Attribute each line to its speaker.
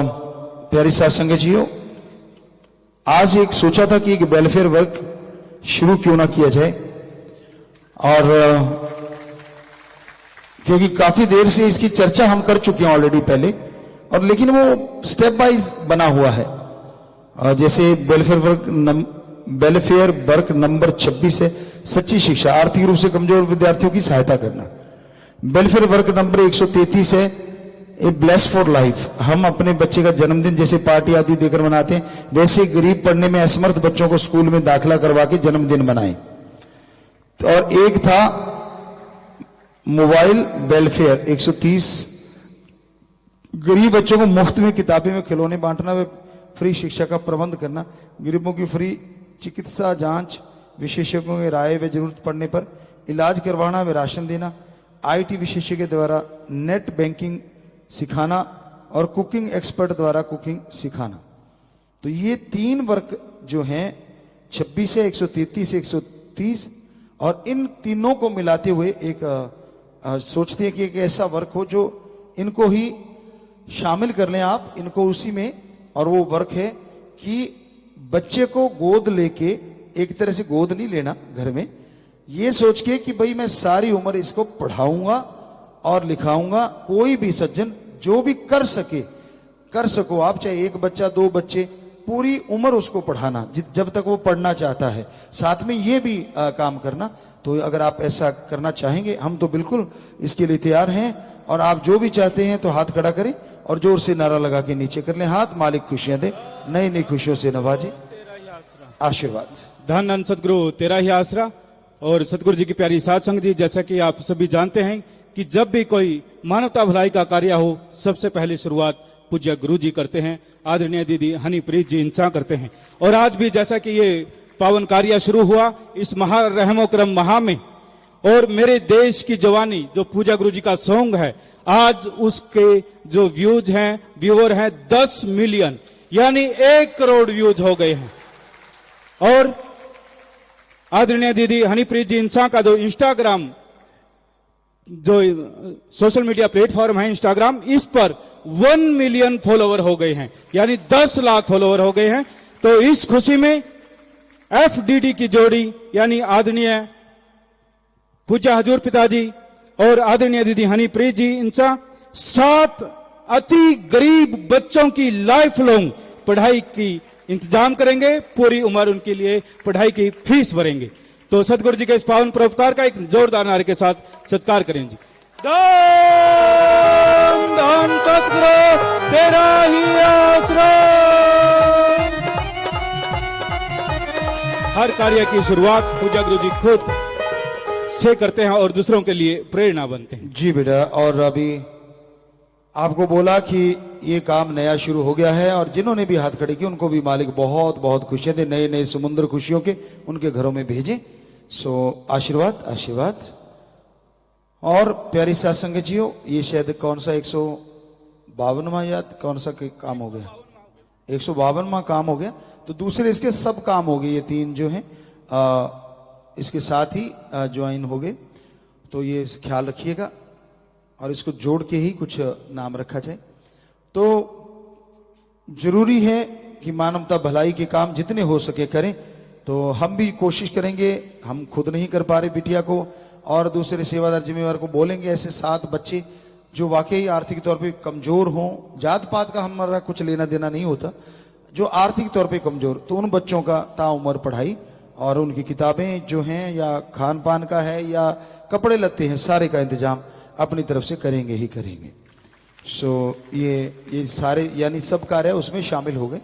Speaker 1: प्यारी साथ संगत जियो, आज एक सोचा था कि एक वेलफेयर वर्क शुरू क्यों ना किया जाए, और क्योंकि काफी देर से इसकी चर्चा हम कर चुके हैं ऑलरेडी पहले, और लेकिन वो स्टेप वाइज बना हुआ है। जैसे वेलफेयर वर्क नंबर 26 है सच्ची शिक्षा, आर्थिक रूप से कमजोर विद्यार्थियों की सहायता करना। वेलफेयर वर्क नंबर 133 है ए ब्लेस फॉर लाइफ, हम अपने बच्चे का जन्मदिन जैसे पार्टी आदि देकर मनाते हैं, वैसे गरीब पढ़ने में असमर्थ बच्चों को स्कूल में दाखिला करवा के जन्मदिन मनाएं। तो और एक था मोबाइल वेलफेयर 130, गरीब बच्चों को मुफ्त में किताबें में खिलौने बांटना व फ्री शिक्षा का प्रबंध करना, गरीबों की फ्री चिकित्सा जांच, विशेषज्ञों की राय व जरूरत पड़ने पर इलाज करवाना व राशन देना, आईटी विशेषज्ञ द्वारा नेट बैंकिंग सिखाना और कुकिंग एक्सपर्ट द्वारा कुकिंग सिखाना। तो ये 3 वर्क जो हैं 26 है, 133 है, 130, और इन तीनों को मिलाते हुए एक सोचते हैं कि एक ऐसा वर्क हो जो इनको ही शामिल कर लें आप इनको उसी में। और वो वर्क है कि बच्चे को गोद लेके, एक तरह से गोद नहीं लेना घर में, ये सोच के कि भाई मैं सारी उम्र इसको पढ़ाऊंगा और लिखाऊंगा, कोई भी सज्जन जो भी कर सको आप, चाहे 1 बच्चा 2 बच्चे, पूरी उम्र उसको पढ़ाना जब तक वो पढ़ना चाहता है, साथ में ये भी काम करना। तो अगर आप ऐसा करना चाहेंगे, हम तो बिल्कुल इसके लिए तैयार हैं, और आप जो भी चाहते हैं तो हाथ खड़ा करें और जोर से नारा लगा के नीचे कर लें हाथ, मालिक खुशियां दे, नई नई खुशियों से नवाजे, आशीर्वाद।
Speaker 2: धन धन सतगुरु तेरा ही आसरा। और सतगुरु जी की प्यारी साध संगत जी, जैसा कि आप सभी जानते हैं कि जब भी कोई मानवता भलाई का कार्य हो, सबसे पहले शुरुआत पूज्य गुरु जी करते हैं, आदरणीय दीदी हनीप्रीत जी इंसा करते हैं। और आज भी जैसा कि ये पावन कार्य शुरू हुआ इस महा रहमो करम महा में, और मेरे देश की जवानी जो पूज्य गुरु जी का सॉन्ग है, आज उसके जो व्यूज हैं, व्यूअर हैं 10 मिलियन, यानी 1 करोड़ व्यूज हो गए हैं। और आदरणीय दीदी हनीप्रीत जी इंसा का जो इंस्टाग्राम, जो सोशल मीडिया प्लेटफॉर्म है इंस्टाग्राम, इस पर 1 मिलियन फॉलोवर हो गए हैं, यानी 10 लाख फॉलोवर हो गए हैं। तो इस खुशी में FDD की जोड़ी, यानी आदरणीय पूज्य हजूर पिताजी और आदरणीय दीदी हनीप्रीत जी इंसा, 7 अति गरीब बच्चों की लाइफ लॉन्ग पढ़ाई की इंतजाम करेंगे, पूरी उम्र उनके लिए पढ़ाई की फीस भरेंगे। तो सतगुरु जी के इस पावन परोपकार का एक जोरदार नारे के साथ सत्कार करें जी। धन धन सतगुरु तेरा ही आसरा। हर कार्य की शुरुआत पूज्य गुरु जी खुद से करते हैं और दूसरों के लिए प्रेरणा बनते हैं।
Speaker 1: जी बेटा, और अभी आपको बोला कि ये काम नया शुरू हो गया है, और जिन्होंने भी हाथ खड़े किए उनको भी मालिक बहुत बहुत खुशियां दे, नए नए समुद्र खुशियों के उनके घरों में भेजें। सो आशीर्वाद आशीर्वाद। और प्यारी साथ संगत जियो, ये शायद कौन सा 152वां या कौन सा काम हो गया, 152वां काम हो गया। तो दूसरे इसके सब काम हो गए, ये 3 जो हैं इसके साथ ही ज्वाइन हो गए। तो ये ख्याल रखिएगा, और इसको जोड़ के ही कुछ नाम रखा जाए। तो जरूरी है कि मानवता भलाई के काम जितने हो सके करें। तो हम भी कोशिश करेंगे, हम खुद नहीं कर पा रहे बिटिया को, और दूसरे सेवादार जिम्मेवार को बोलेंगे ऐसे 7 बच्चे जो वाकई आर्थिक तौर पे कमजोर हों, जात पात का हमारा कुछ लेना देना नहीं होता, जो आर्थिक तौर पे कमजोर, तो उन बच्चों का ताउम्र पढ़ाई और उनकी किताबें जो हैं, या खान पान का है या कपड़े लत्ते हैं, सारे का इंतजाम अपनी तरफ से करेंगे ही करेंगे। सो ये सारे यानी सब कार्य उसमें शामिल हो गए।